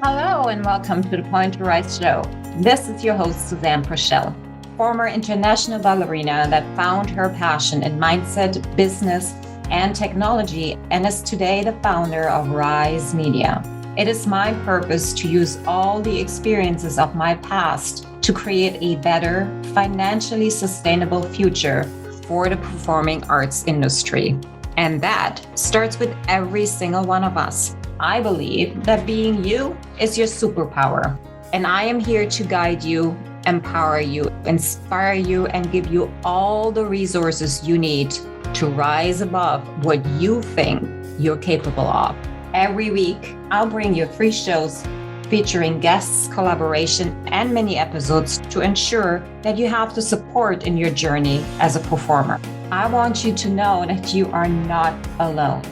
Hello and welcome to the Point to Rise show. This is your host, Suzanne Prochelle, former international ballerina that found her passion in mindset, business, and technology, and is today the founder of Rise Media. It is my purpose to use all the experiences of my past to create a better, financially sustainable future for the performing arts industry. And that starts with every single one of us. I believe that being you is your superpower. And I am here to guide you, empower you, inspire you, and give you all the resources you need to rise above what you think you're capable of. Every week, I'll bring you 3 shows featuring guests, collaboration, and mini episodes to ensure that you have the support in your journey as a performer. I want you to know that you are not alone.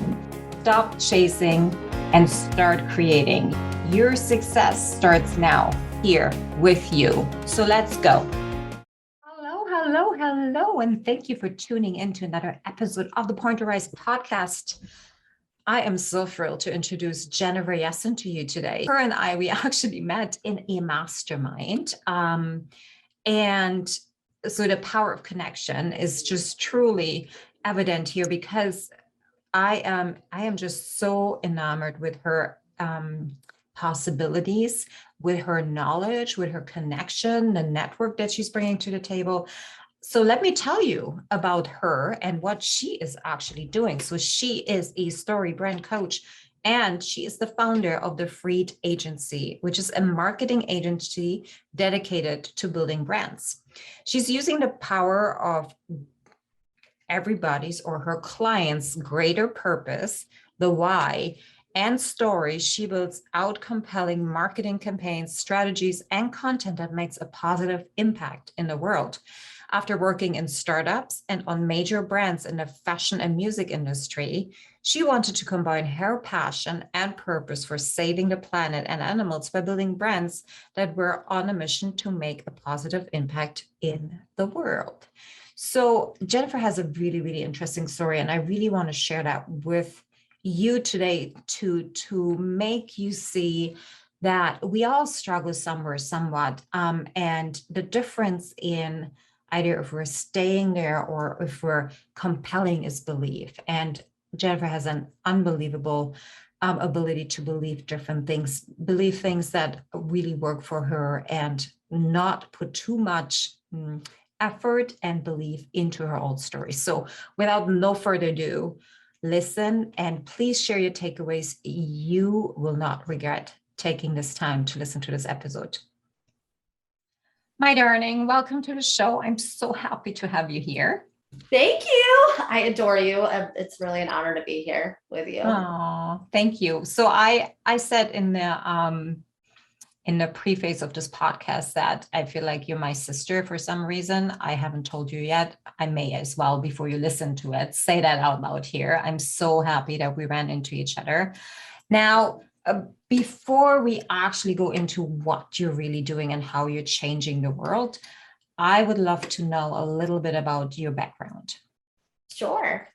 Stop chasing and start creating. Your success starts now, here with you. So let's go. Hello, and thank you for tuning in to another episode of the Point to Rise podcast. I am so thrilled to introduce Jennifer Yassen to you today. Her and I, we actually met in a mastermind. And so the power of connection is just truly evident here because I am just so enamored with her possibilities, with her knowledge, with her connection, the network that she's bringing to the table. So let me tell you about her and what she is actually doing. So she is a story brand coach, and she is the founder of the Freed Agency, which is a marketing agency dedicated to building brands. She's using the power of everybody's or her clients' greater purpose, the why, and stories. She builds out compelling marketing campaigns, strategies, and content that makes a positive impact in the world. After working in startups and on major brands in the fashion and music industry, she wanted to combine her passion and purpose for saving the planet and animals by building brands that were on a mission to make a positive impact in the world. So Jennifer has a really, really interesting story, and I really want to share that with you today to make you see that we all struggle somewhere, somewhat, and the difference in either if we're staying there or if we're compelling is belief. And Jennifer has an unbelievable ability to believe different things, believe things that really work for her, and not put too much effort and belief into her old story. So without no further ado, listen and please share your takeaways. You will not regret taking this time to listen to this episode. My darling, welcome to the show. I'm so happy to have you here. Thank you. I adore you. It's really an honor to be here with you. Oh, thank you. So I said in the preface of this podcast that I feel like you're my sister for some reason. I haven't told you yet. I may as well, before you listen to it, say that out loud here. I'm so happy that we ran into each other. Now, before we actually go into what you're really doing and how you're changing the world, I would love to know a little bit about your background. Sure.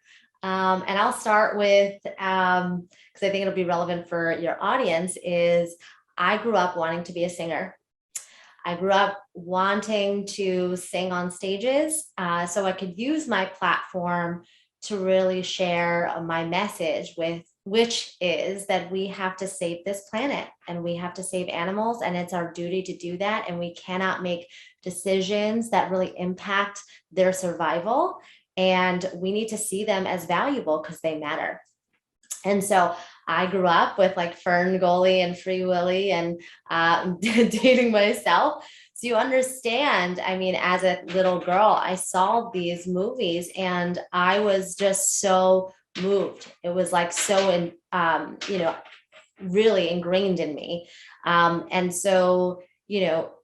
And I'll start with, because I think it'll be relevant for your audience, is I grew up wanting to be a singer. I grew up wanting to sing on stages so I could use my platform to really share my message which is that we have to save this planet and we have to save animals, and it's our duty to do that. And we cannot make decisions that really impact their survival. And we need to see them as valuable because they matter. And so I grew up with like Fern Gully and Free Willy and dating myself. So you understand, I mean, as a little girl, I saw these movies and I was just so moved. It was like so, really ingrained in me. And so,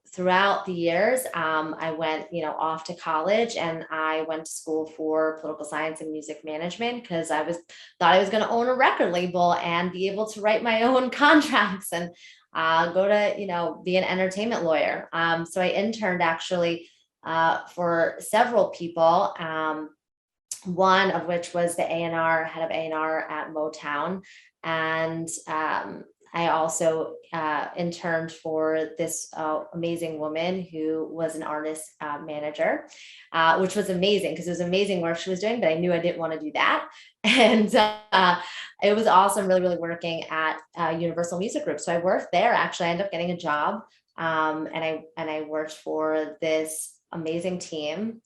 throughout the years, I went, off to college, and I went to school for political science and music management because thought I was going to own a record label and be able to write my own contracts and go to, be an entertainment lawyer. So I interned actually for several people. One of which was the A&R, head of A&R at Motown. And I also interned for this amazing woman who was an artist manager, which was amazing because it was amazing work she was doing, but I knew I didn't want to do that. And it was awesome, really, really working at Universal Music Group. So I worked there. Actually, I ended up getting a job, and I worked for this amazing team.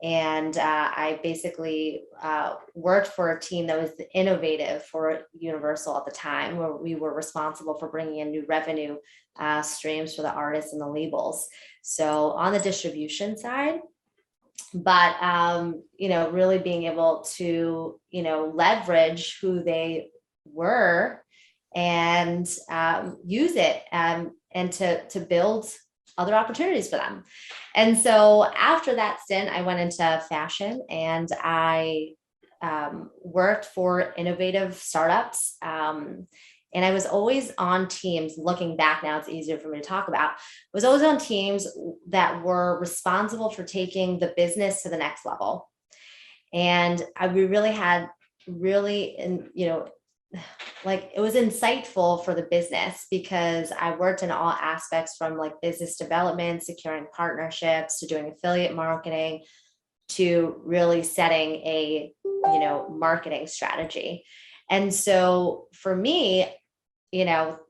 And I basically worked for a team that was innovative for Universal at the time, where we were responsible for bringing in new revenue streams for the artists and the labels. So on the distribution side, but really being able to leverage who they were and use it and to build other opportunities for them. And so after that stint, I went into fashion, and I worked for innovative startups. And I was always on teams. Looking back now, it's easier for me to talk about. I was always on teams that were responsible for taking the business to the next level. And we really had like it was insightful for the business, because I worked in all aspects, from like business development, securing partnerships, to doing affiliate marketing, to really setting a marketing strategy. And so for me,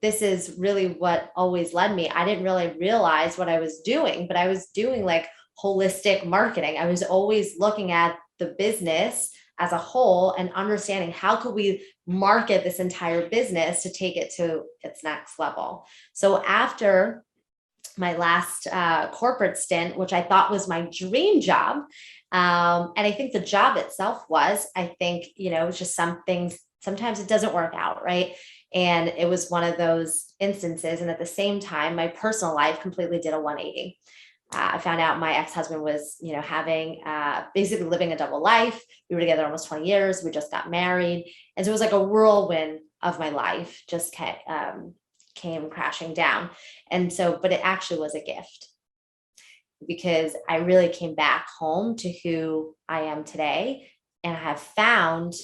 this is really what always led me. I didn't really realize what I was doing, but I was doing like holistic marketing. I was always looking at the business as a whole and understanding how could we market this entire business to take it to its next level. So after my last corporate stint, which I thought was my dream job, and I think the job itself was, I think, it's just some things, sometimes it doesn't work out, right? And it was one of those instances. And at the same time, my personal life completely did a 180. I found out my ex-husband was, having basically living a double life. We were together almost 20 years. We just got married. And so it was like a whirlwind of my life just came crashing down. And so, but it actually was a gift, because I really came back home to who I am today. And I have found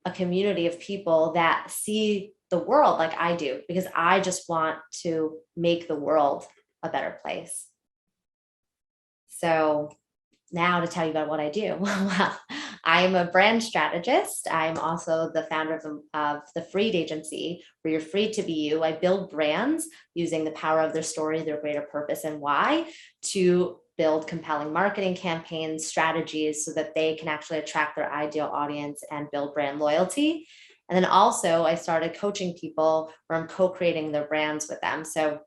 a community of people that see the world like I do, because I just want to make the world a better place. So now to tell you about what I do. Well, I am a brand strategist. I'm also the founder of the Freed agency, where you're free to be you. I build brands using the power of their story, their greater purpose, and why, to build compelling marketing campaigns, strategies, so that they can actually attract their ideal audience and build brand loyalty. And then also I started coaching people, where I'm co-creating their brands with them. So,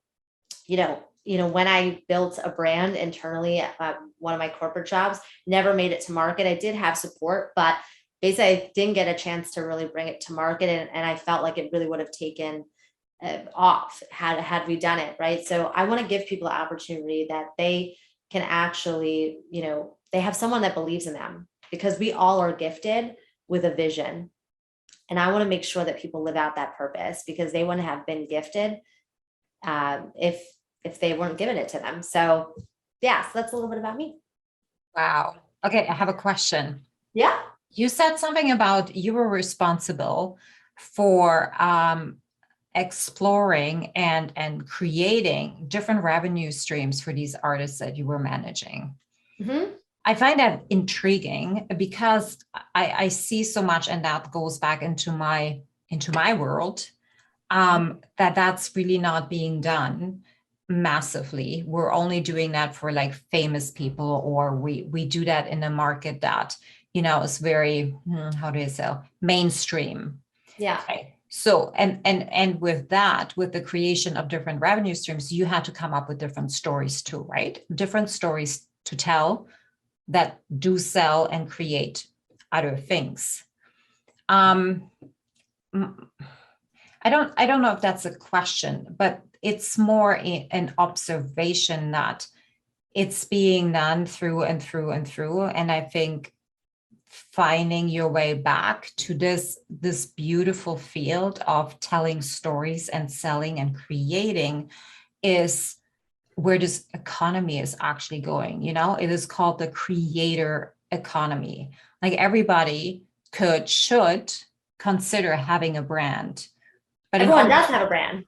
when I built a brand internally at one of my corporate jobs, never made it to market. I did have support, but basically I didn't get a chance to really bring it to market. And I felt like it really would have taken off had we done it, right? So I want to give people the opportunity that they can actually, they have someone that believes in them, because we all are gifted with a vision. And I want to make sure that people live out that purpose, because they wouldn't have been gifted if they weren't given it to them. So yeah, so that's a little bit about me. Wow. Okay, I have a question. Yeah. You said something about you were responsible for exploring and creating different revenue streams for these artists that you were managing. Mm-hmm. I find that intriguing, because I see so much, and that goes back into my world, that's really not being done massively. We're only doing that for like famous people, or we do that in a market that is very, how do you say, mainstream. Yeah. Okay. So and with that, with the creation of different revenue streams, you had to come up with different stories too, right? Different stories to tell that do sell and create other things. I don't know if that's a question, but it's more an observation that it's being done through and through and through. And I think finding your way back to this beautiful field of telling stories and selling and creating is where this economy is actually going. It is called the creator economy. Like everybody should consider having a brand, But in Everyone order, does have a brand.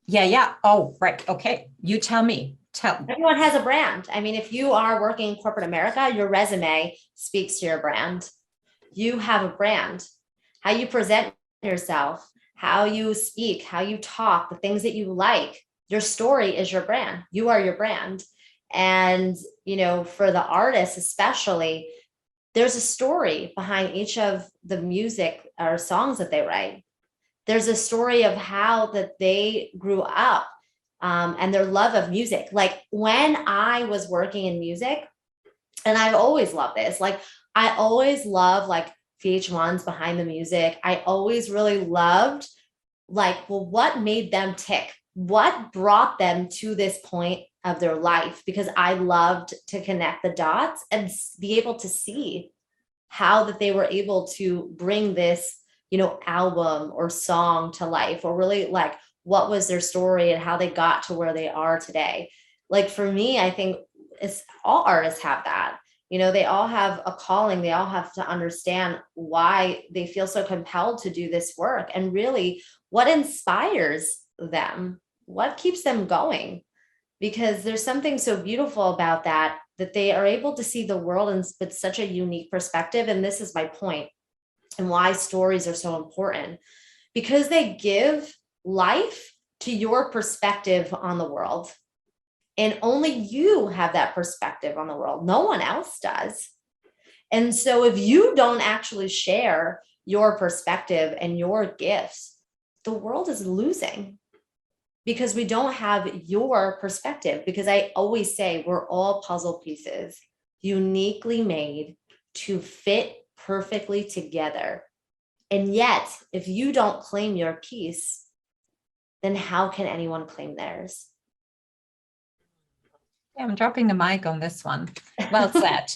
yeah, yeah. Oh, right. Okay. You tell me. Tell. Everyone has a brand. I mean, if you are working in corporate America, your resume speaks to your brand. You have a brand. How you present yourself, how you speak, how you talk, the things that you like, your story is your brand. You are your brand. And, for the artists, especially, there's a story behind each of the music or songs that they write. There's a story of how that they grew up, and their love of music. Like when I was working in music, and I've always loved this, like I always love like VH1's behind the music. I always really loved like, well, what made them tick? What brought them to this point of their life? Because I loved to connect the dots and be able to see how that they were able to bring this, album or song to life, or really like what was their story and how they got to where they are today. Like for me, I think it's all artists have that. They all have a calling. They all have to understand why they feel so compelled to do this work, and really what inspires them, what keeps them going. Because there's something so beautiful about that they are able to see the world in with such a unique perspective. And this is my point, and why stories are so important, because they give life to your perspective on the world. And only you have that perspective on the world. No one else does. And so if you don't actually share your perspective and your gifts, the world is losing, because we don't have your perspective. Because I always say we're all puzzle pieces, uniquely made to fit perfectly together. And yet, if you don't claim your piece, then how can anyone claim theirs? Yeah, I'm dropping the mic on this one. Well said.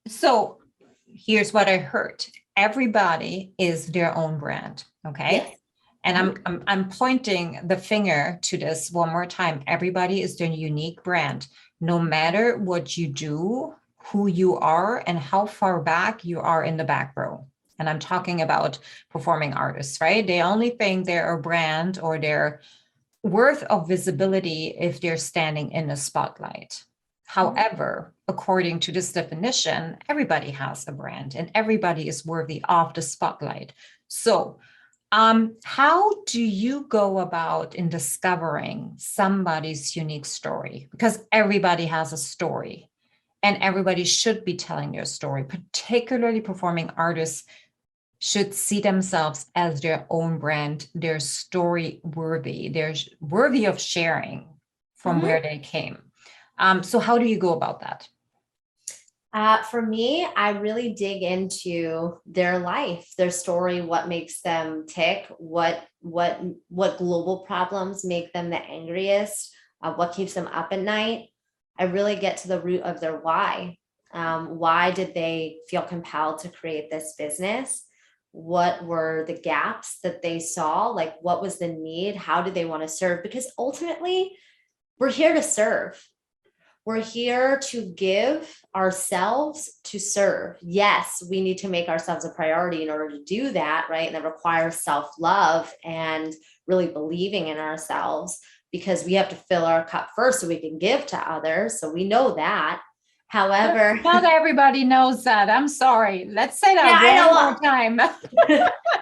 So here's what I heard. Everybody is their own brand. Okay. Yes. And I'm pointing the finger to this one more time. Everybody is their unique brand, no matter what you do, who you are, and how far back you are in the back row. And I'm talking about performing artists, right? They only think they're a brand or they're worth of visibility if they're standing in the spotlight. However, according to this definition, everybody has a brand and everybody is worthy of the spotlight. So, how do you go about in discovering somebody's unique story? Because everybody has a story and everybody should be telling their story, particularly performing artists should see themselves as their own brand. They're story worthy. They're worthy of sharing from where they came. So how do you go about that? For me, I really dig into their life, their story, what makes them tick, what global problems make them the angriest, what keeps them up at night. I really get to the root of their why. Why did they feel compelled to create this business? What were the gaps that they saw? Like, what was the need? How did they want to serve? Because ultimately, we're here to serve. We're here to give ourselves to serve. Yes, we need to make ourselves a priority in order to do that, right? And that requires self-love and really believing in ourselves, because we have to fill our cup first so we can give to others. So we know that. However, not everybody knows that. I'm sorry. Let's say that one more time.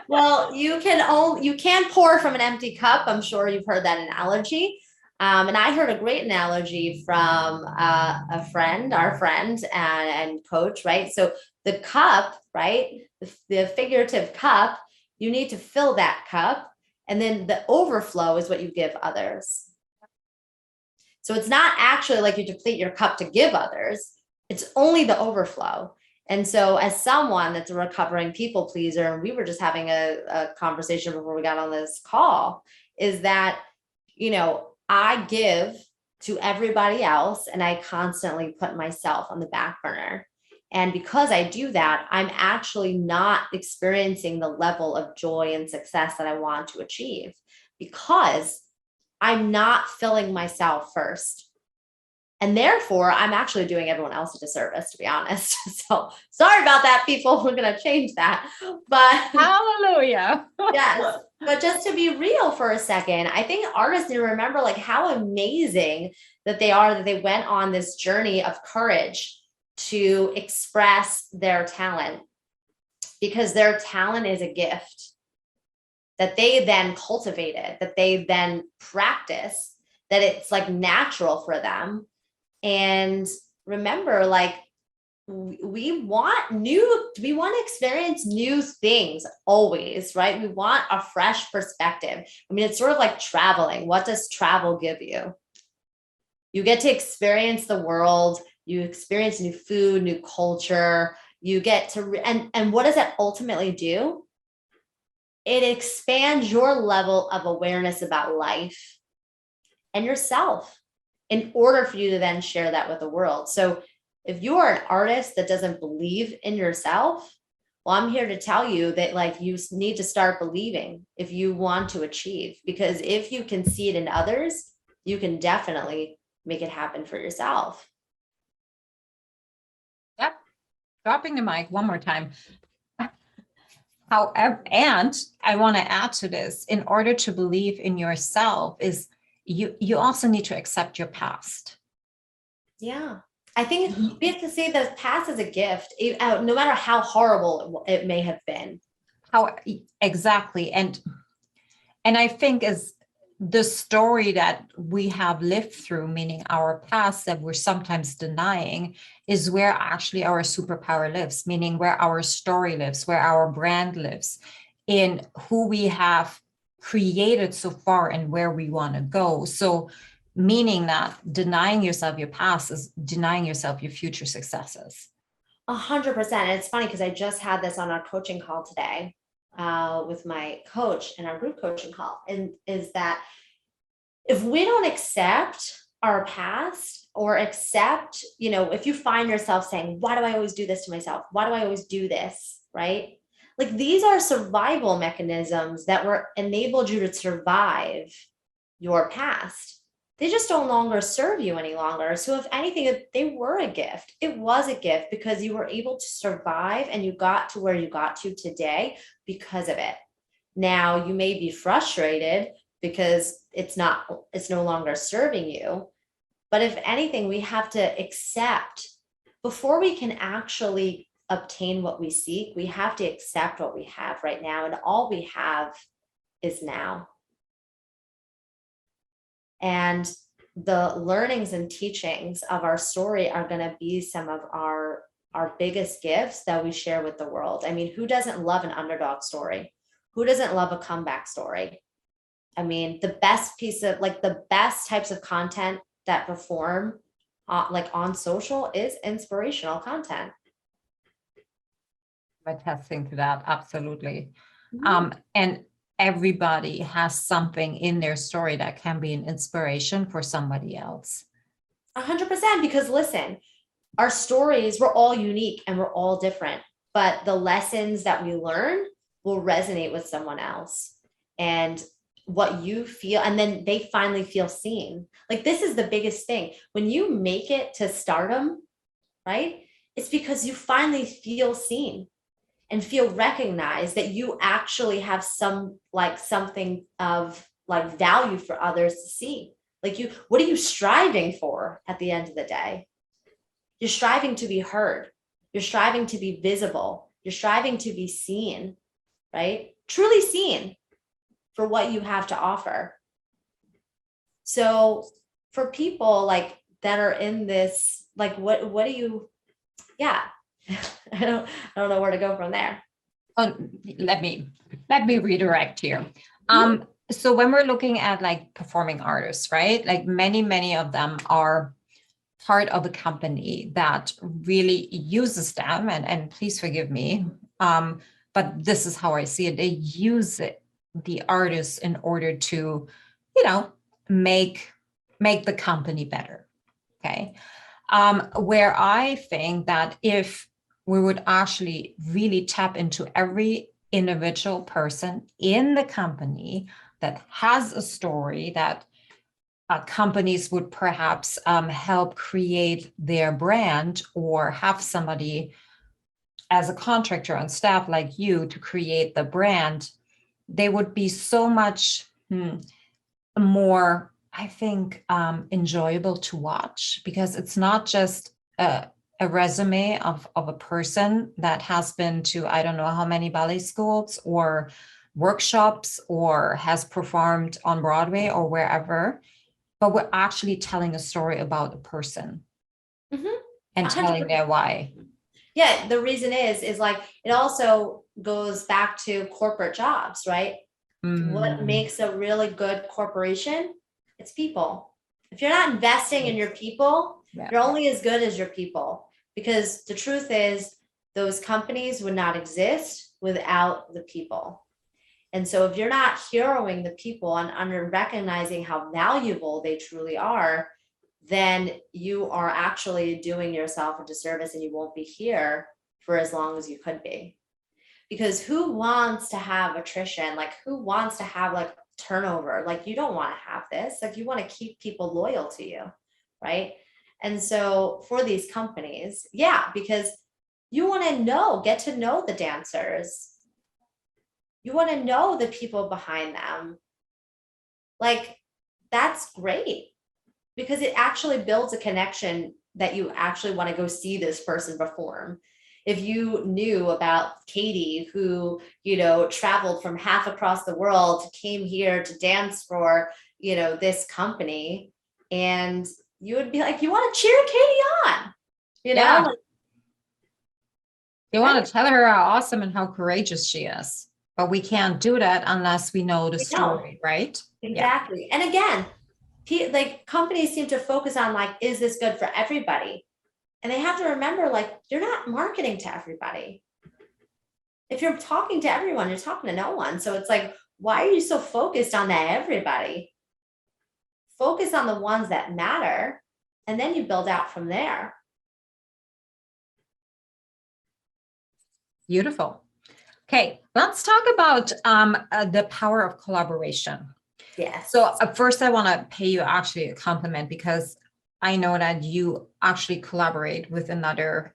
Well, you can pour from an empty cup. I'm sure you've heard that analogy. And I heard a great analogy from a friend, our friend and coach, right? So the cup, right? The figurative cup, you need to fill that cup. And then the overflow is what you give others. So it's not actually like you deplete your cup to give others. It's only the overflow. And so as someone that's a recovering people pleaser, and we were just having a conversation before we got on this call, is that, I give to everybody else and I constantly put myself on the back burner. And because I do that, I'm actually not experiencing the level of joy and success that I want to achieve, because I'm not filling myself first. And therefore, I'm actually doing everyone else a disservice, to be honest. So sorry about that, people. We're going to change that. But Hallelujah. yes, but just to be real for a second, I think artists need to remember like how amazing that they are, that they went on this journey of courage to express their talent, because their talent is a gift that they then cultivated, that they then practice, that it's like natural for them. And remember, like, we want to experience new things always, right? We want a fresh perspective. I mean, it's sort of like traveling. What does travel give you? You get to experience the world, you experience new food, new culture, you get to, and what does that ultimately do? It expands your level of awareness about life and yourself in order for you to then share that with the world. So if you are an artist that doesn't believe in yourself, well, I'm here to tell you that like you need to start believing if you want to achieve, because if you can see it in others, you can definitely make it happen for yourself. Yep. Dropping the mic one more time. However, and I want to add to this, in order to believe in yourself is you also need to accept your past. Yeah. I think we have to say that past is a gift, no matter how horrible it may have been. How exactly. And I think is the story that we have lived through, meaning our past that we're sometimes denying, is where actually our superpower lives, meaning where our story lives, where our brand lives, in who we have created so far and where we want to go. So meaning that denying yourself your past is denying yourself your future successes. 100%. It's funny because I just had this on our coaching call today with my coach in our group coaching call, and is that if we don't accept our past, or accept, if you find yourself saying, why do I always do this to myself? Why do I always do this? Right? Like these are survival mechanisms that were enabled you to survive your past. They just no longer serve you any longer. So if anything, they were a gift. It was a gift because you were able to survive and you got to where you got to today because of it. Now you may be frustrated because it's no longer serving you. But if anything, we have to accept, before we can actually obtain what we seek, we have to accept what we have right now. And all we have is now. And the learnings and teachings of our story are going to be some of our biggest gifts that we share with the world. I mean, who doesn't love an underdog story? Who doesn't love a comeback story? I mean, the best types of content that perform like on social is inspirational content. Attesting to that, absolutely. And everybody has something in their story that can be an inspiration for somebody else. 100%, because listen, our stories, we're all unique and we're all different, but the lessons that we learn will resonate with someone else. And what you feel, and then they finally feel seen. Like this is the biggest thing. When you make it to stardom, right? It's because you finally feel seen and feel recognized, that you actually have something of like value for others to see. Like what are you striving for at the end of the day? You're striving to be heard. You're striving to be visible. You're striving to be seen, right? Truly seen for what you have to offer. So for people like that are in this, like what do you, yeah, I don't know where to go from there. Let me redirect here. So when we're looking at like performing artists, right? Like many of them are part of a company that really uses them, and please forgive me, but this is how I see it. They use the artists in order to, make the company better. Okay. Where I think that if we would actually really tap into every individual person in the company that has a story, that companies would perhaps help create their brand or have somebody as a contractor on staff like you to create the brand, they would be so much more, I think, enjoyable to watch, because it's not just a resume of a person that has been to, I don't know how many ballet schools or workshops or has performed on Broadway or wherever, but we're actually telling a story about a person Mhm. and telling 100%. their why. Yeah, the reason is like, it also goes back to corporate jobs, right? What makes a really good corporation? It's people. If you're not investing in your people, Yeah. you're only as good as your people. Because the truth is, those companies would not exist without the people. And so if you're not heroing the people and under recognizing how valuable they truly are, then you are actually doing yourself a disservice and you won't be here for as long as you could be. Because who wants to have attrition? Like, who wants to have like turnover? Like, you don't want to have this. Like, you want to keep people loyal to you, right? And so for these companies, yeah, because you want to get to know the dancers. You want to know the people behind them. Like, that's great, because it actually builds a connection that you actually want to go see this person perform. If you knew about Katie, who, traveled from half across the world, came here to dance for, this company, and you would be like, you want to cheer Katie on, Yeah. like, You right? want to tell her how awesome and how courageous she is, but we can't do that unless we know the We know. story, right? Yeah. Exactly. And again, like, companies seem to focus on like, is this good for everybody? And they have to remember, like, you're not marketing to everybody. If you're talking to everyone, you're talking to no one. So it's like, why are you so focused on that everybody? Focus on the ones that matter, and then you build out from there. Beautiful. Okay, let's talk about the power of collaboration. Yes. So first, I want to pay you actually a compliment, because I know that you actually collaborate with another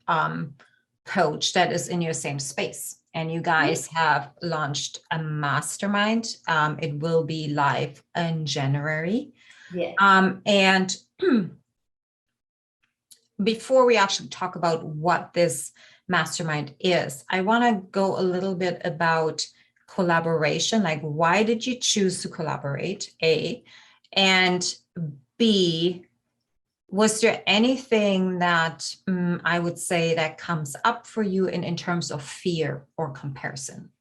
coach that is in your same space. And you guys have launched a mastermind. It will be live in January. Yeah. And before we actually talk about what this mastermind is, I want to go a little bit about collaboration. Like, why did you choose to collaborate? A, and B, was there anything that I would say that comes up for you in terms of fear or comparison?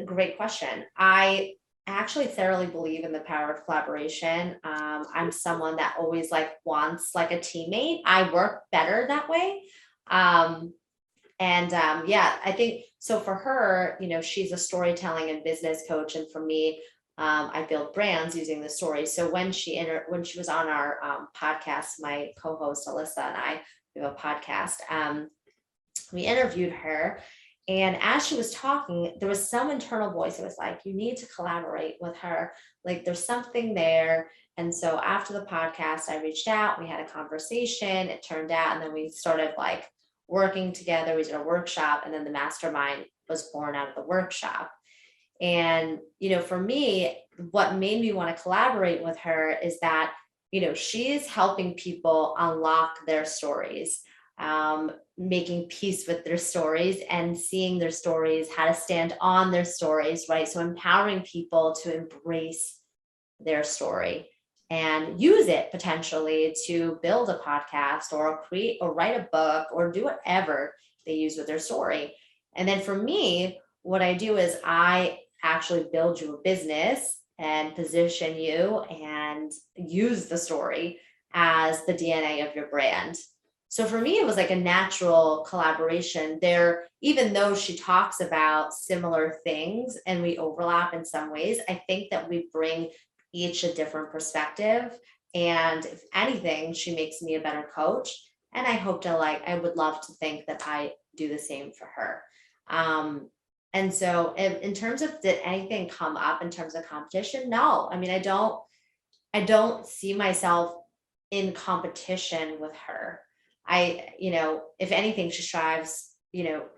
Great question. I actually thoroughly believe in the power of collaboration. I'm someone that always like wants like a teammate. I work better that way. Yeah, I think so. For her, she's a storytelling and business coach, and for me, I build brands using the story. So when she was on our podcast, my co-host Alyssa and I, we have a podcast. We interviewed her, and as she was talking, there was some internal voice that was like, you need to collaborate with her. Like, there's something there. And so after the podcast, I reached out, we had a conversation, it turned out, and then we started like working together. We did a workshop, and then the mastermind was born out of the workshop. And, for me, what made me want to collaborate with her is that, she is helping people unlock their stories, making peace with their stories and seeing their stories, how to stand on their stories, right? So empowering people to embrace their story and use it potentially to build a podcast or create or write a book or do whatever they use with their story. And then for me, what I do is I actually build you a business and position you and use the story as the DNA of your brand. So for me, it was like a natural collaboration there, even though she talks about similar things and we overlap in some ways. I think that we bring each a different perspective. And if anything, she makes me a better coach. And I would love to think that I do the same for her. And so in terms of, did anything come up in terms of competition? No, I mean, I don't see myself in competition with her. If anything, she strives, it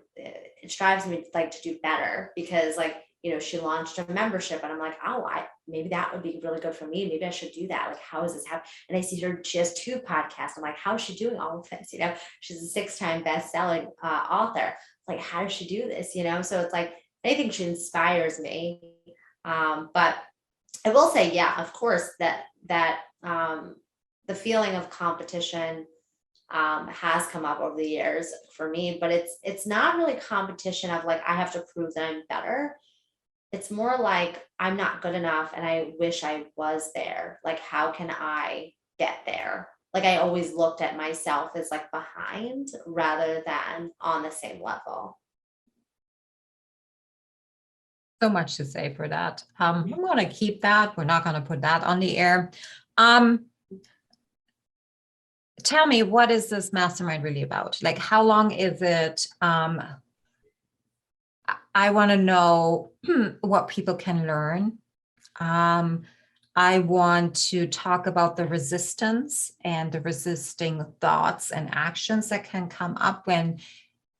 strives me like to do better, because like, she launched a membership and I'm like, oh, maybe that would be really good for me. Maybe I should do that. Like, how is this happening? And I see she has 2 podcasts. I'm like, how is she doing all of this? She's a 6-time best-selling author. Like, how does she do this? So it's like, I think she inspires me. But I will say, yeah, of course, that the feeling of competition has come up over the years for me, but it's not really competition of like, I have to prove that I'm better. It's more like, I'm not good enough and I wish I was there. Like, how can I get there? Like, I always looked at myself as like behind rather than on the same level. So much to say for that. I'm going to keep that. We're not going to put that on the air. Um, Tell me, what is this mastermind really about? Like, how long is it? I want to know what people can learn. Um, I want to talk about the resistance and the resisting thoughts and actions that can come up when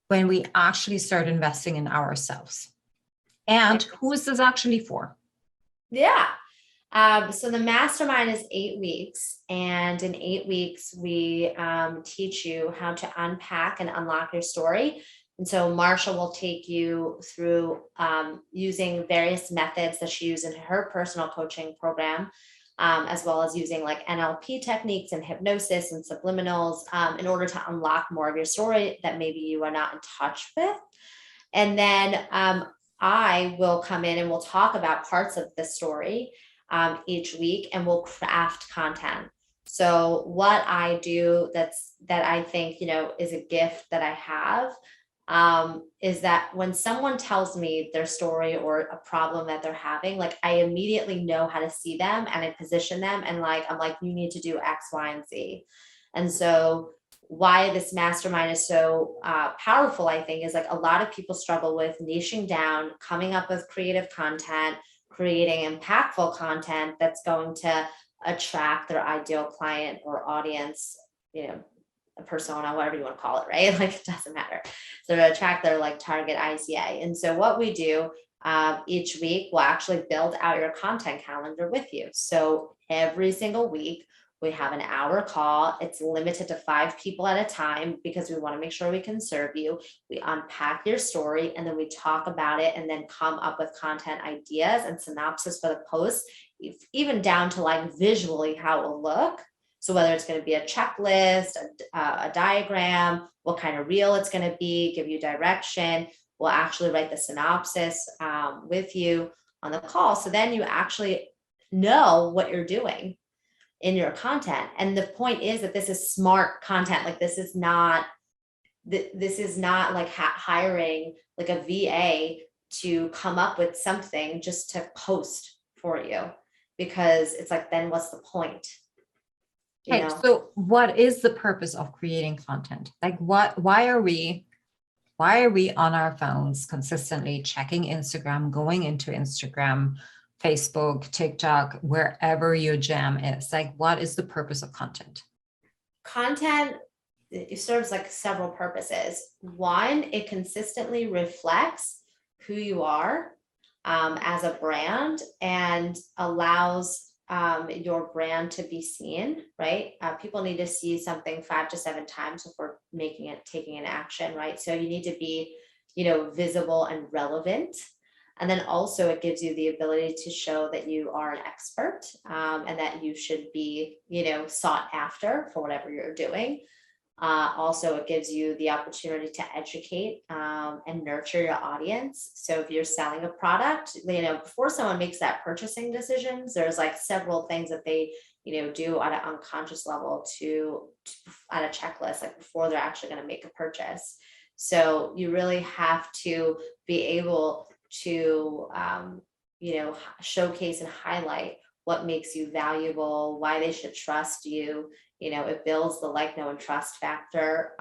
we actually start investing in ourselves. And who is this actually for? Yeah. So the mastermind is 8 weeks, and in 8 weeks, we teach you how to unpack and unlock your story. And so Marsha will take you through using various methods that she uses in her personal coaching program, as well as using like NLP techniques and hypnosis and subliminals in order to unlock more of your story that maybe you are not in touch with. And then I will come in and we'll talk about parts of the story each week, and we'll craft content. So what I do that I think, is a gift that I have, is that when someone tells me their story or a problem that they're having, like, I immediately know how to see them and I position them, and like, I'm like, you need to do X, Y, and Z. And so why this mastermind is so powerful, I think, is like, a lot of people struggle with niching down, coming up with creative content, creating impactful content that's going to attract their ideal client or audience, a persona, whatever you want to call it, right? Like, it doesn't matter. So to attract their like target ICA. And so what we do each week, we'll actually build out your content calendar with you. So every single week, we have an hour call. It's limited to 5 people at a time because we want to make sure we can serve you. We unpack your story and then we talk about it, and then come up with content ideas and synopsis for the post, even down to like visually how it will look. So whether it's going to be a checklist, a diagram, what kind of reel it's going to be, give you direction. We'll actually write the synopsis with you on the call. So then you actually know what you're doing in your content. And the point is that this is smart content. Like, this is not like hiring like a VA to come up with something just to post for you, because it's like, then what's the point? Okay, so what is the purpose of creating content? Like, why are we on our phones consistently checking Instagram, going into Instagram, Facebook, TikTok, wherever your jam is? Like, what is the purpose of content? Content, it serves like several purposes. One, it consistently reflects who you are as a brand, and allows your brand to be seen, right? People need to see something 5 to 7 times before taking an action, right? So you need to be, visible and relevant. And then also it gives you the ability to show that you are an expert, and that you should be, sought after for whatever you're doing. Also, it gives you the opportunity to educate and nurture your audience. So if you're selling a product, before someone makes that purchasing decisions, there's like several things that they, do at an unconscious level to at a checklist, like before they're actually going to make a purchase. So you really have to be able to, showcase and highlight what makes you valuable, why they should trust you. It builds the like, know, and trust factor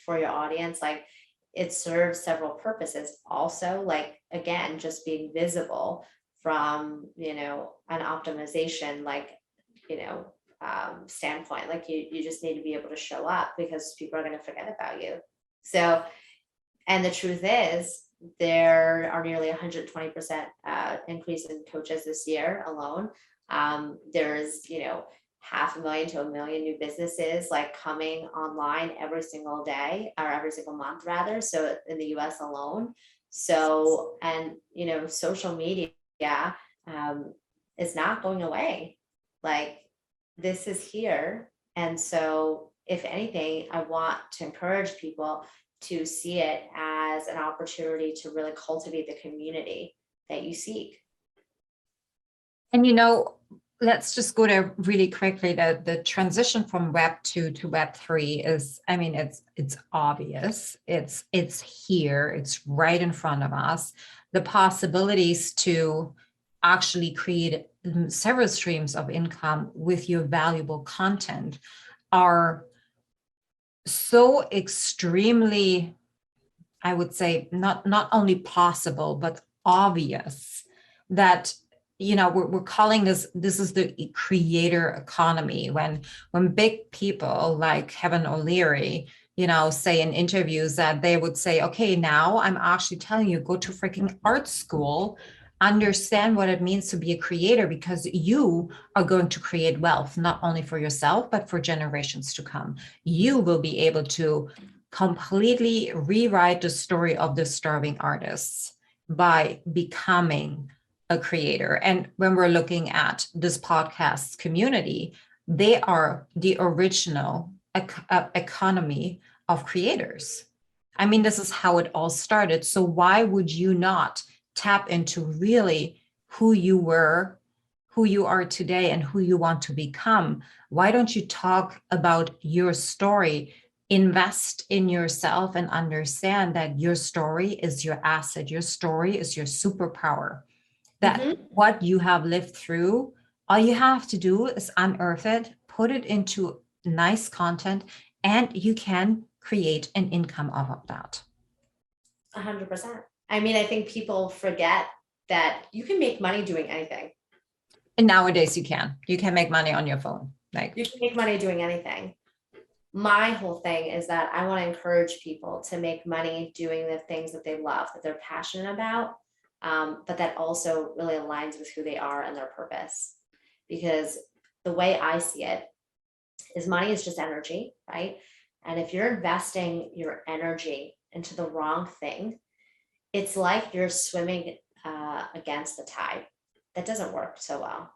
for your audience. Like, it serves several purposes. Also, like, again, just being visible from, an optimization, like, standpoint. Like you just need to be able to show up because people are going to forget about you. So, and the truth is, there are nearly 120% increase in coaches this year alone. There's, 500,000 to 1 million new businesses like coming online every single day, or every single month rather. So in the US alone. So, and, social media is not going away. Like, this is here. And so if anything, I want to encourage people to see it as an opportunity to really cultivate the community that you seek. And let's just go there really quickly. The transition from Web 2 to Web 3 is, I mean, it's obvious. It's here. It's right in front of us. The possibilities to actually create several streams of income with your valuable content are so extremely, I would say, not only possible, but obvious that, we're calling this is the creator economy. When big people like Kevin O'Leary, say in interviews that they would say, okay, now I'm actually telling you, go to freaking art school, understand what it means to be a creator, because you are going to create wealth, not only for yourself, but for generations to come. You will be able to completely rewrite the story of the starving artists by becoming a creator. And when we're looking at this podcast community, they are the original economy of creators. I mean, this is how it all started. So why would you not tap into really who you were, who you are today, and who you want to become? Why don't you talk about your story? Invest in yourself and understand that your story is your asset. Your story is your superpower. That what you have lived through, all you have to do is unearth it, put it into nice content, and you can create an income off of that. 100%. I mean, I think people forget that you can make money doing anything. And nowadays you can make money on your phone. Like, you can make money doing anything. My whole thing is that I want to encourage people to make money doing the things that they love, that they're passionate about, but that also really aligns with who they are and their purpose. Because the way I see it is money is just energy, right? And if you're investing your energy into the wrong thing, it's like you're swimming against the tide. That doesn't work so well.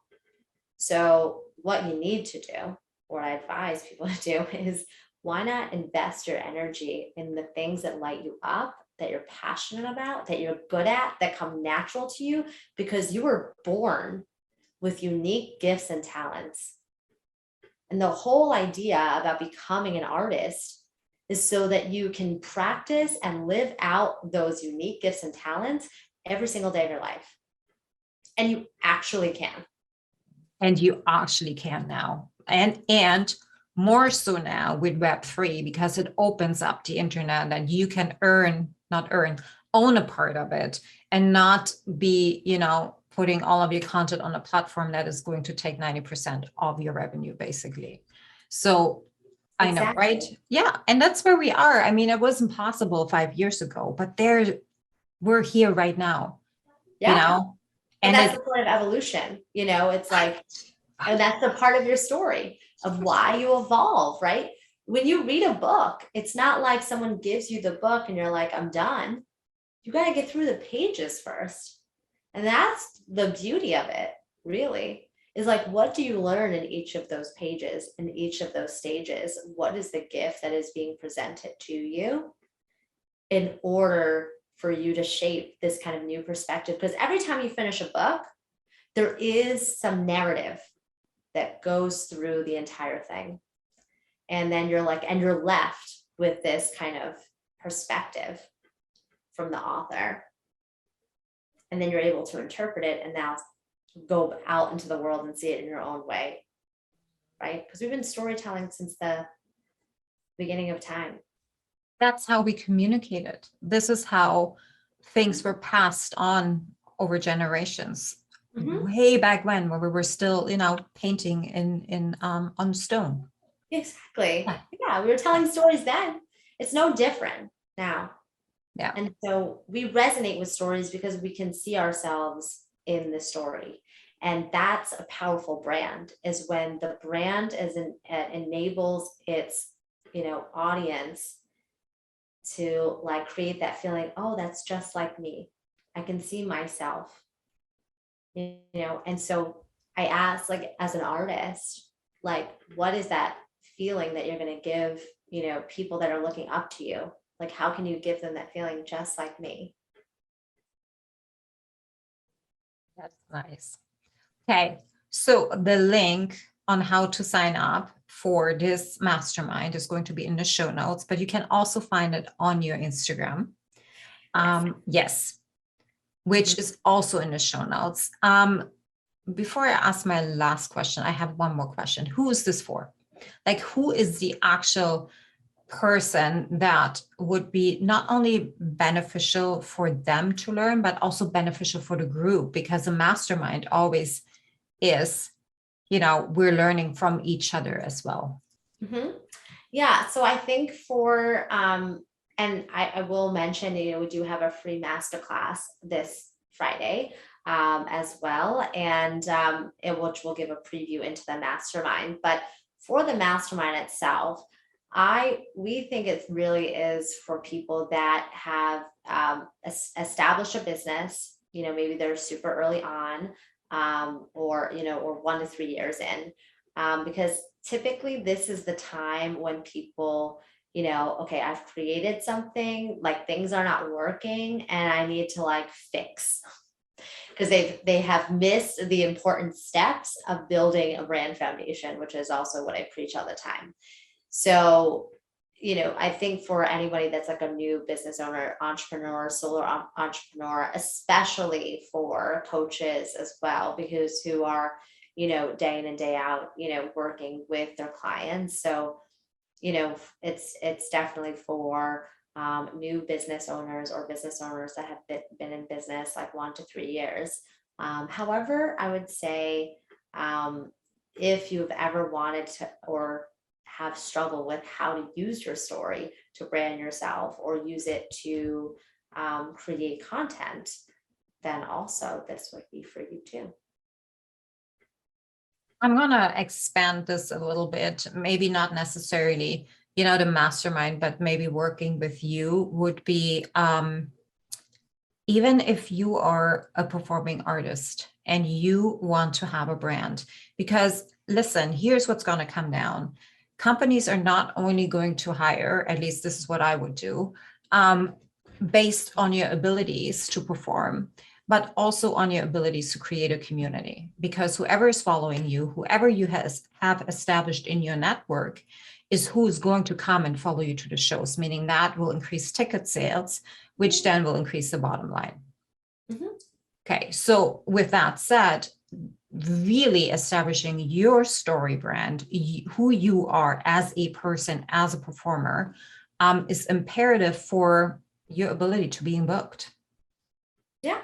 So what you need to do, or I advise people to do, is why not invest your energy in the things that light you up, that you're passionate about, that you're good at, that come natural to you, because you were born with unique gifts and talents. And the whole idea about becoming an artist is so that you can practice and live out those unique gifts and talents every single day of your life. And you actually can. And you actually can now. And more so now with Web3, because it opens up the internet and you can own a part of it, and not be, putting all of your content on a platform that is going to take 90% of your revenue, basically. So I know, right? Yeah. And that's where we are. I mean, it wasn't possible 5 years ago, but we're here right now, Yeah. And that's and the point of evolution. It's like, and that's a part of your story of why you evolve, right? When you read a book, it's not like someone gives you the book and you're like, I'm done. You got to get through the pages first. And that's the beauty of it, really, is like, what do you learn in each of those pages, in each of those stages? What is the gift that is being presented to you in order for you to shape this kind of new perspective? Because every time you finish a book, there is some narrative that goes through the entire thing. And then you're left with this kind of perspective from the author. And then you're able to interpret it and now go out into the world and see it in your own way, right? Because we've been storytelling since the beginning of time. That's how we communicated. This is how things were passed on over generations. Mhm. Way back when we were still, painting in on stone. Exactly. Yeah. Yeah, we were telling stories then. It's no different now. Yeah. And so we resonate with stories because we can see ourselves in the story. And that's a powerful brand, is when the brand enables its, audience to like create that feeling, oh, that's just like me. I can see myself, and so I asked, like, as an artist, like, what is that feeling that you're going to give, people that are looking up to you? Like, how can you give them that feeling just like me? That's nice. Okay. So the link on how to sign up for this mastermind is going to be in the show notes, but you can also find it on your Instagram. Yes. Yes, which is also in the show notes. Before I ask my last question, I have one more question. Who is this for? Like, who is the actual person that would be not only beneficial for them to learn, but also beneficial for the group? Because a mastermind always is, we're learning from each other as well. Mhm. Yeah, so I think for and I will mention, we do have a free masterclass this Friday as well, and which will give a preview into the mastermind. But for the mastermind itself, we think it really is for people that have established a business. Maybe they're super early on, or 1 to 3 years in, because typically this is the time when people, okay, I've created something, like things are not working and I need to like fix, because they have missed the important steps of building a brand foundation, which is also what I preach all the time. So, I think for anybody that's like a new business owner, entrepreneur, entrepreneur, especially for coaches as well, because who are, day in and day out, working with their clients. So, it's definitely for new business owners or business owners that have been in business like 1 to 3 years. However, I would say, if you've ever wanted to or have struggled with how to use your story to brand yourself or use it to create content, then also this would be for you too. I'm going to expand this a little bit, maybe not necessarily, the mastermind, but maybe working with you would be, even if you are a performing artist and you want to have a brand, because listen, here's what's going to come down. Companies are not only going to hire, at least this is what I would do, based on your abilities to perform, but also on your abilities to create a community. Because whoever is following you, whoever you have established in your network, is who is going to come and follow you to the shows, meaning that will increase ticket sales, which then will increase the bottom line. Mm-hmm. Okay, so with that said, really establishing your story brand, who you are as a person, as a performer, is imperative for your ability to being booked. Yeah.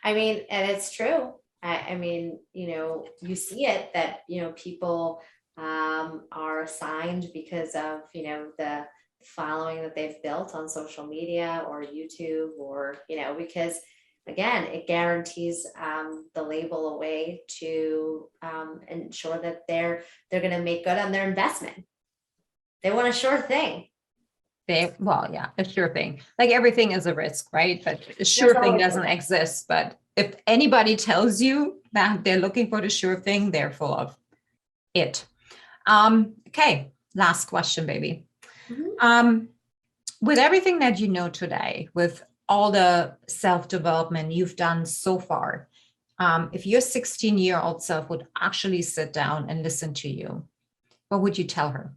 I mean, and it's true. I mean, you see it that, people are assigned because of, the following that they've built on social media or YouTube, or, because again, it guarantees the label a way to ensure that they're going to make good on their investment. They want a sure thing. Well, yeah, a sure thing. Like everything is a risk, right? But a sure There's thing always doesn't exist. But if anybody tells you that they're looking for the sure thing, they're full of it. Okay, last question, baby. Mhm. With everything that you know today, with all the self-development you've done so far, if your 16-year-old self would actually sit down and listen to you, what would you tell her?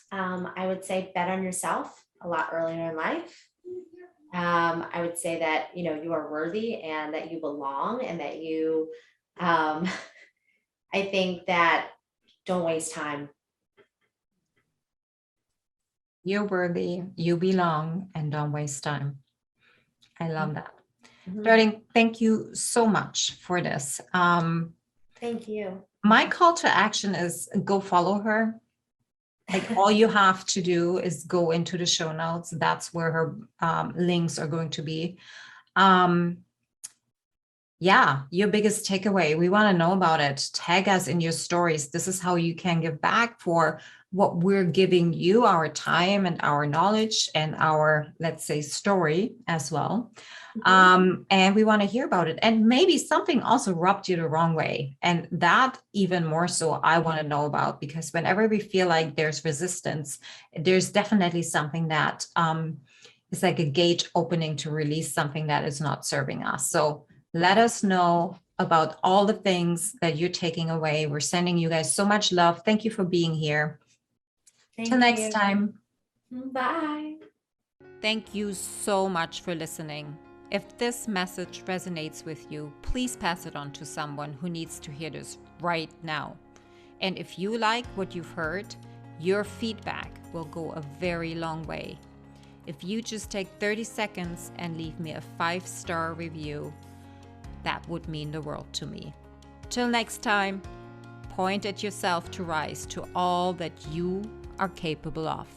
I would say bet on yourself a lot earlier in life. I would say that, you are worthy and that you belong, and that you, um, I think that don't waste time. You're worthy, you belong, and don't waste time. I love that. Mhm. Darling, thank you so much for this. Thank you. My call to action is go follow her. Like all you have to do is go into the show notes. That's where her links are going to be. Yeah, your biggest takeaway. We want to know about it. Tag us in your stories. This is how you can give back for what we're giving you, our time and our knowledge and our, let's say, story as well. And we want to hear about it. And maybe something also rubbed you the wrong way. And that even more so, I want to know about, because whenever we feel like there's resistance, there's definitely something that is like a gate opening to release something that is not serving us. So let us know about all the things that you're taking away. We're sending you guys so much love. Thank you for being here. Till next time. Bye. Thank you so much for listening. If this message resonates with you, please pass it on to someone who needs to hear this right now. And if you like what you've heard, your feedback will go a very long way. If you just take 30 seconds and leave me a 5-star review, that would mean the world to me. Till next time, point at yourself to rise to all that you are capable of.